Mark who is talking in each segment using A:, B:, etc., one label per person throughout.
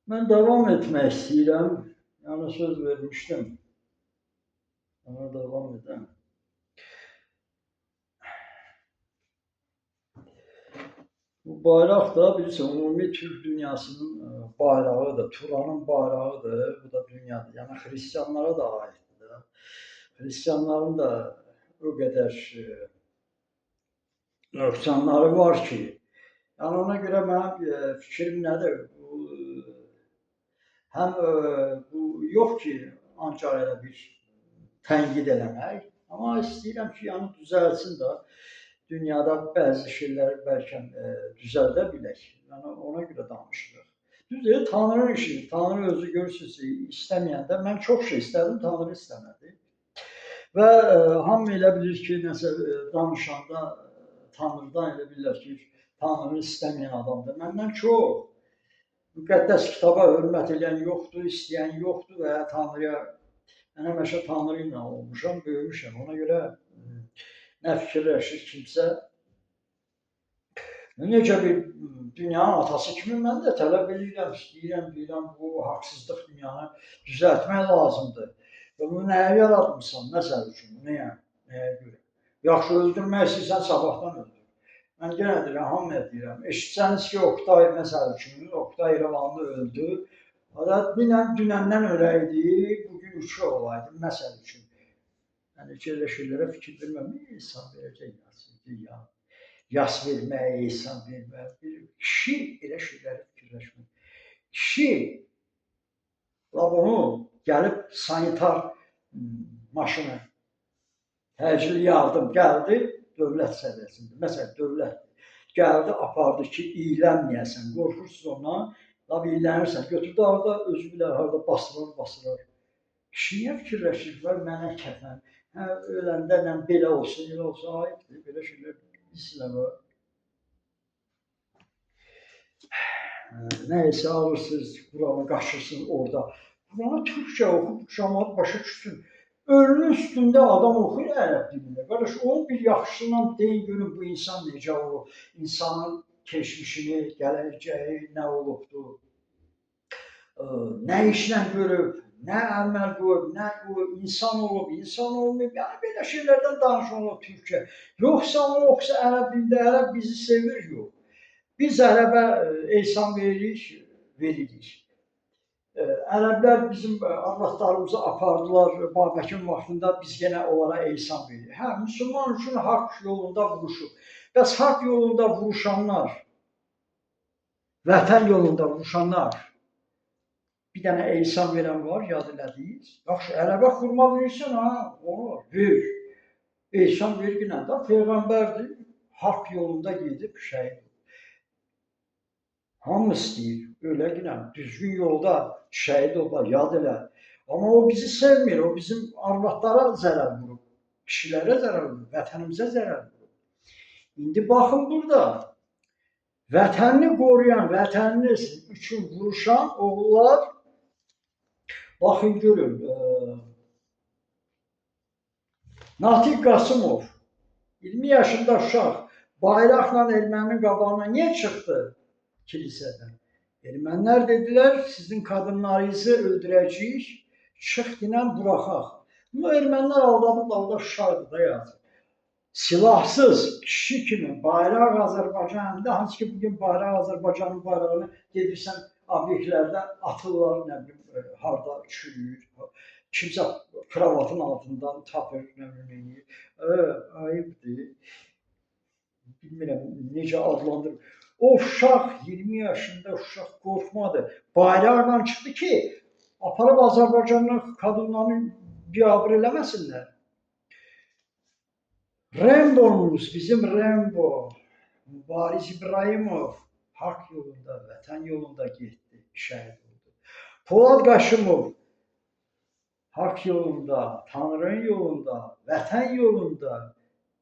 A: Ben devam etmək istəyirəm. Yəni söz vermişdim. Ona devam edəm. Bu bayraq da bilirsən, ümumi Türk dünyasının bayrağıdır. Turanın bayrağıdır. Bu da dünyadır. Yəni xristianlara da aiddir. Xristianların da o qədər nöqsanları var ki, yəni ona görə mənim fikrim nədir? Həm bu yox ki, ancaq elə bir tənqid eləmək, amma istəyirəm ki, yəni düzəlsin də, dünyada bəzi şeyləri bəlkə düzəldə bilək. Yəni ona görə danışırıq. Düzdür, Tanrının işidir. Tanrı özü görürsünüz, istəməyəndə mən çox şey istədim, Tanrı istəmədi. Və hamı elə bilir ki, nəsə danışanda Tanrıdan elə bilirlər ki, Tanrını istəməyən adamdır. Məndən çox müqəddəs kitaba hörmət edən yoxdur, istəyən yoxdur və ya Tanrıya, mən həmişə Tanrı ilə olmuşam, böyümüşəm. Ona görə nə fikirləşir kimsə, necə bir dünyanın atası kimi mən də tələb edirəm, istəyirəm, deyirəm, bu haqsızlıq dünyanı düzəltmək lazımdır. Və bunu nəyə yaratmışsan, məsəl üçün, nəyə görə? Yaxşı öldürmək istəyirsən, sabahdan öldür. Mən yenə deyirəm, hamıya deyirəm, eşitsəniz ki, Oqtay məsəl üçün, Oqtay İrəvanlı öldü. Dünəndən öləydi, bugün üçü olaydı, məsəl üçün. Yəni ki, elə şeylərə fikir verməm, insan verəcək yazsın, yas vermək, insan vermək. Bir kişi elə şeylərə fikirləşmək. Kişi, onu gəlib sanitar maşını, təcili yardım gəldi, dövlət səviyyəsində, məsələn, dövlət gəldi, apardı ki, iylənməyəsən, qorxursunuz ondan, iylənirsən, götürdü orada, özü bilər, harada basırar. Kişi niyə fikirləşir, var mənə kəfən, öləndə belə olsun, elə olsun, ayıbdır, belə şeylər hislə var. Nəysə alırsınız, Quranı qaçırsınız orada. Quranı Türkçə oxub, cəmaat başa düşsün. Ölünün üstündə adam oxuyur ərəb dilində. Qardaş, onun bir yaxşısından deyin görün bu insan necə olub, insanın keçmişini, gələcəyi nə olubdur, nə işlə görüb, nə əməl qoyub, nə insan olub, insan olmayıb, yəni belə şeylərdən danışılır Türkçə. Yoxsa onu oxusa ərəb dilində, ərəb bizi sevir, yox. Biz ərəbə ehsan veririk. Ərəblər bizim arvadlarımızı apardılar Babəkin vaxtında, biz yenə onlara ehsan veririk. Hə, müsəlman üçün haqq yolunda vuruşub. Bəs haqq yolunda vuruşanlar, vətən yolunda vuruşanlar, bir dənə ehsan verən var, yad elədiniz. Yaxşı, ərəbə xurma verirsən, onu ver. Ehsan verginən də Peyğəmbərdir, haqq yolunda gedib şəhid. Hamı istəyir, öləginə, düzgün yolda şəhid olar, yad elə. Amma o bizi sevmir, o bizim arvadlara zərər vurub, kişilərə zərər vurub, vətənimizə zərər vurub. İndi baxın burada, vətənini qoruyan, vətəniniz üçün vuruşan oğullar, baxın görün, Natiq Qasımov, 20 yaşında uşaq, bayraqla erməninin qabağına niyə çıxdı? Kilisədən. Ermənilər dedilər, sizin qadınlarınızı öldürəcəyik, çıx dinən buraxaq. Bunu ermənilər aldadıblar, uşaqdır da yazır. Silahsız kişi kimi bayraq Azərbaycanında, hansı ki bugün bayraq Azərbaycanın bayrağını gedirsən obyektlərdə atırlar, nə bilim, harda çürüyür, kimsə kravatın altından tapır, nə bilim, ayıbdır. Bilmirəm, necə adlandırır. O uşaq, 20 yaşında uşaq qorxmadı. Bayraqla çıxdı ki, aparıb Azərbaycanın qadınlarını biabır eləməsinlər. Rembomuz, bizim Rembo, Mübariz İbrahimov haqq yolunda, vətən yolunda getdi, şəhid oldu. Polad Qaşımov haqq yolunda, Tanrının yolunda, vətən yolunda,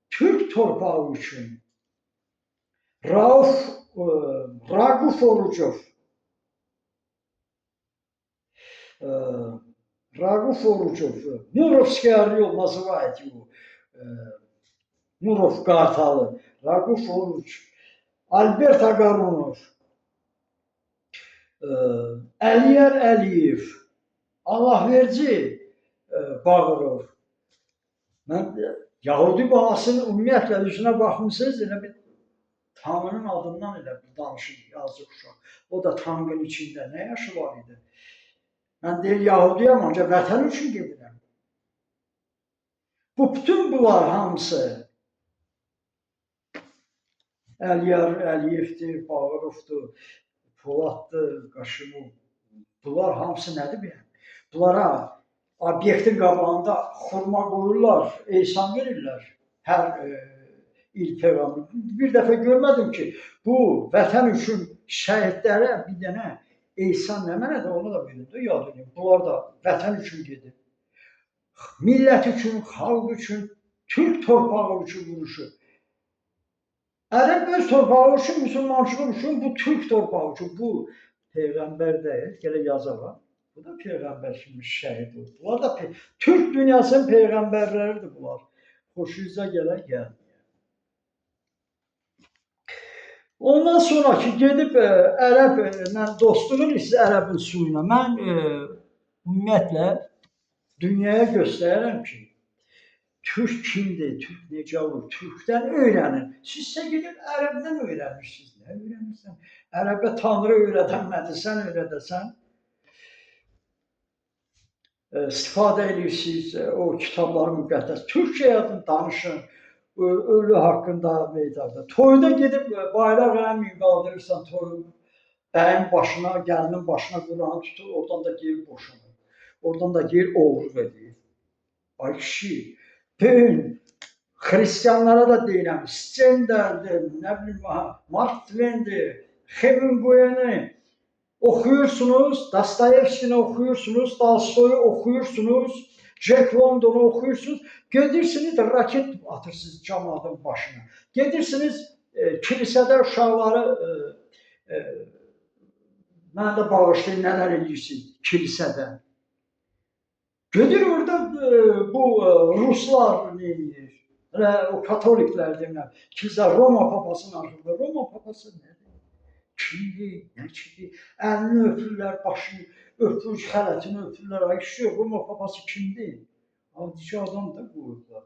A: Türk torpağı üçün. Raquf Orucov, Murovskaya yol называют его, Murov Qartalı, Raquf Oruc, Albert Ağarunov, Əliyar Əliyev, Allahverdi Bağırov. Mən Yahudi balasının ümumiyyətlə üzünə baxmısınız, elə bir Tanrının adından elə bir danışır yazıq uşaq. O da Tanrının içində nə yaşı var idi? Mən deyir Yahudiyam, ancaq vətən üçün gedirəm. Bütün bunlar hamısı Əliyar Əliyevdir, Bağırovdur, Poladdır, Qaşımov. Bunlar hamısı nədir biləm? Bunlara obyektin qabağında xurma qoyurlar, ehsan verirlər hər il peyğəmbər. Bir dəfə görmədim ki, bu vətən üçün şəhidlərə bir dənə ehsan nə mənədir, onu da bilin də, yad edin. Bunlar da vətən üçün gedir. Millət üçün, xalq üçün, Türk torpağı üçün vuruşur. Ərəb öz torpağı üçün, müsəlmançılıq üçün, bu Türk torpağı üçün, bu peyğəmbər deyil, gələ yazarlar. Bu da peyğəmbər kimi şəhid oldu. Bunlar da Türk dünyasının peyğəmbərləridir bunlar. Xoşunuza gələn gəldi. Ondan sonra ki, gedib ərəblə dostluğun isə ərəbin suyuna. Mən ümumiyyətlə dünyaya göstərirəm ki, Türk kimdir, Türk necə olur, Türkdən öyrənin. Siz isə gedib ərəbdən öyrənirsiniz. Nə öyrənirsən? Ərəbə Tanrı öyrədənmədi, sən öyrədəsən. İstifadə edirsiniz o kitabları müqəddəs. Türkçəyə danışın, ölü haqqında meydanda. Toyda gedib bayraq eləməyin, qaldırırsan toyu. Bəyin başına, gəlinin başına Quranı tutur, oradan da geyir boşanır. Oradan da geyir oğurluq edir. Ay kişi, bütün Hristiyanlara da deyirəm, Stender'dir, nə bilim, Mark Twain'dir, Hemingway'ni oxuyursunuz, Dostoyevskini oxuyursunuz, Tolstoy'u oxuyursunuz, Jack London'u oxuyursunuz, gedirsiniz raket atırsınız cəmaatın başına. Gedirsiniz kilisədə uşaqları, mən də bağışlayın, nələr edirsiniz kilisədə. Gedir orada bu Ruslar neyir? O Katoliklər deyirlər, kilsə Roma papasının arxında. Roma papası nədir? Kimdir, nə kimdir? Əlini öpürlər, başını öpür, xələtini öpürlər. Ay kişi, Roma papası kimdir? Adici adam da qoyurlar.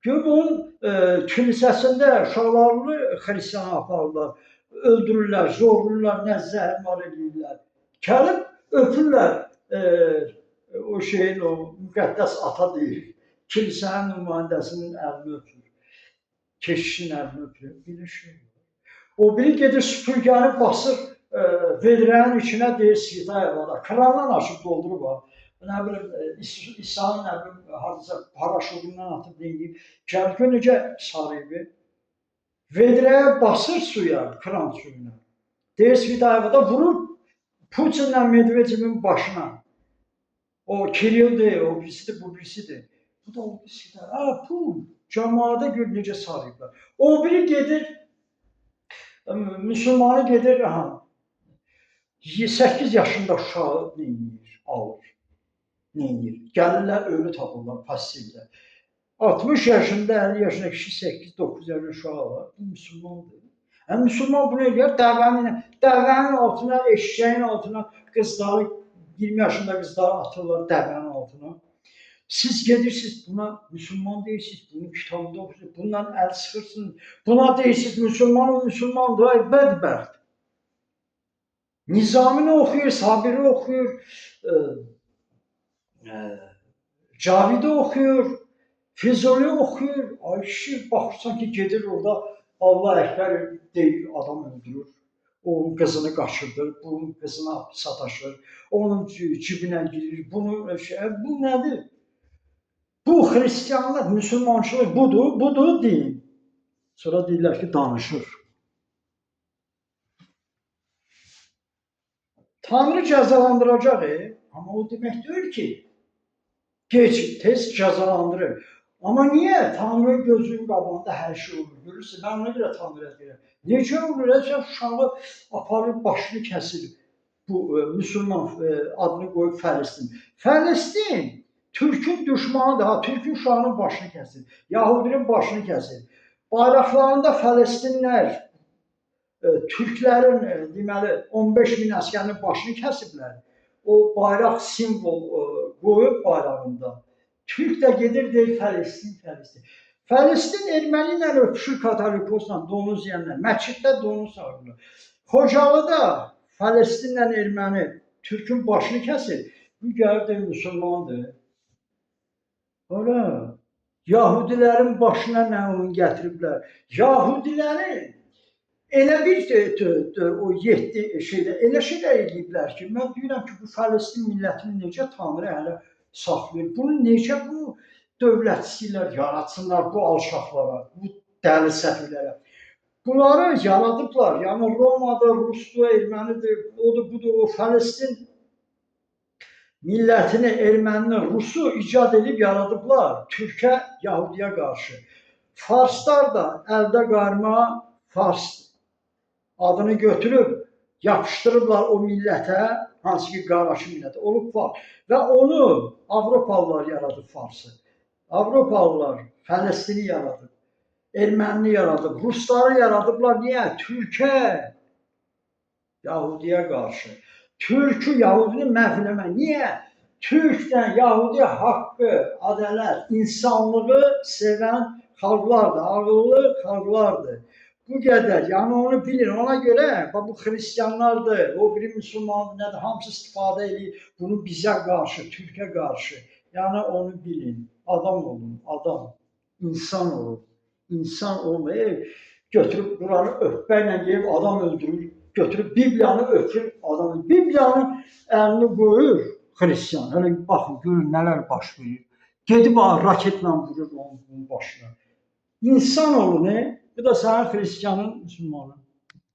A: Gör onun kilisəsində uşaqlarını xristiyana aparırlar, öldürürlər, zorlurlar, nə zəhmar edirlər. Gəlib öpürlər o şeyin, o müqəddəs ata deyir. Kilisənin nümayəndəsinin əlini öpür. Keşişin əlini öpür. Bir şey olur. O biri gedir süpürgəni basır vedrənin içinə deyir Svitayevada. Krandan açıb doldurub var. Nə bilim, İsa'nın nə bilim, hardasa paraşutundan atıb deyib. Gəlgə necə sarıyıb. Vedrəyə basır suya, kran suyuna. Deyir Svitayevada vurur Putinlə Medvedevin başına. O Kirilldir, o birisidir, bu birisidir. Bu da o birisidir. Bu cəmaata gör necə sarıyıblar. O biri gedir, müsəlmanı gedir, 8 yaşında uşağı neyir, alır. Neyir? Gəlirlər, ölü tapırlar pasivdə. 60 yaşında, 50 yaşında kişi 8-9 yaşında uşağı var. Bu müsəlmandır. Müsəlman bunu edir, dəvənin altına, eşeğin altına qızları 20 yaşında qızları atırlar dəvənin altına. Siz gedirsiniz buna müsəlman deyirsiniz, bunun kitabında oxuyursunuz, bundan əl sıxırsınız, buna deyirsiniz müsəlmandır, ay bədbəxt. Nizamini oxuyur, Sabiri oxuyur, Cavidi oxuyur, Füzuli oxuyur. Ay kişi, baxırsan ki, gedir orada Allah Əkbər deyir, adam öldürür. Onun qızını qaçırdır, bunun qızına sataşır, onun cibinə girir, bu nədir? Bu Hristiyanlıq, müsəlmançılıq budur din. Sonra deyirlər ki, danışır. Tanrı cəzalandıracaq, amma o demək deyil ki, gec, tez cəzalandırır. Amma niyə? Tanrı gözünün qabağında hər şey olur, görürsün, mən ona görə Tanrıya deyirəm. Necə olur, uşağı aparır, başını kəsir, bu müsəlman adını qoyub Fələstin. Fələstin Türkün düşmanıdır, Türkün uşağının başını kəsir, Yahudinin başını kəsir. Bayraqlarında Fələstinlər Türklərin deməli 15 min əsgərin başını kəsiblər. O bayraq simvol qoyub bayrağında. Türk də gedir deyir Fələstin, Fələstin. Fələstin erməni ilə öpüşür Katolikozla, donuz yeyənlər. Məsciddə donuz sağırlar. Xocalıda Fələstinlə erməni Türkün başını kəsir. Bu gəldi müsəlmandır. Öyle. Yahudilərin başına nə oyun gətiriblər. Yahudilərin elə bir o 7 şeydə elə şeylər ediblər ki, mən deyirəm ki, bu Fələstin millətini necə Tanrı hələ saxlayır? Bunu necə bu dövlətçilər yaratsınlar bu alçaqlara, bu dəli səfihlərə? Bunları yaradıblar. Yəni Romada, Rusda, Ermənidir, odur, budur, o Fələstin millətini, ermənini, Rusu icad edib yaradıblar Türkə, Yahudiyə qarşı. Farslar da əldə qarma Fars adını götürüb yapışdırıblar o millətə, hansı ki qardaşı millətə olub Fars. Və onu Avropalılar yaradıb Farsı. Avropalılar Fələstini yaradıb, ermənini yaradıb, Rusları yaradıblar. Niyə? Türkə, Yahudiyə qarşı. Türkü, Yahudini məhv eləmək. Niyə? Türkdən Yahudi haqqı, ədalət, insanlığı sevən xalqlardır, ağıllı xalqlardır. Bu qədər, yəni onu bilin. Ona görə bu xristianlardır, o biri müsəlmandır, nədir, hamısı istifadə edir bunu bizə qarşı, Türkə qarşı. Yəni onu bilin. Adam olun, adam. İnsan olun. İnsan olmayıb, götürüb buranı öpbəklə deyib adam öldürür. Götürüb Bibliyanı öpür adam. Bibliyanın əlini qoyur xristian. Hələ baxın, görün nələr baş verir. Gedib raketlə vurur onun başına. İnsan olun, bu da sənin xristianın, müsəlmanın.